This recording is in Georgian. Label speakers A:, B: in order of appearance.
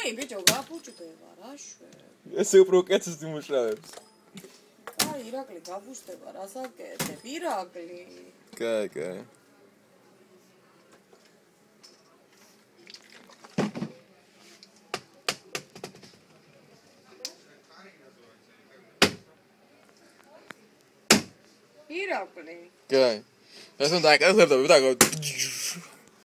A: აი, ბიჭო, გაფუჭდება რა შვე.
B: ესე უფრო კეთს იმუშავებს.
A: აი, ირაკლი გაფუჭდება, რას აკეთებ? ირაკლი.
B: კაი.
A: ირაკლი.
B: კაი. ეს უნდა აკეთებდა,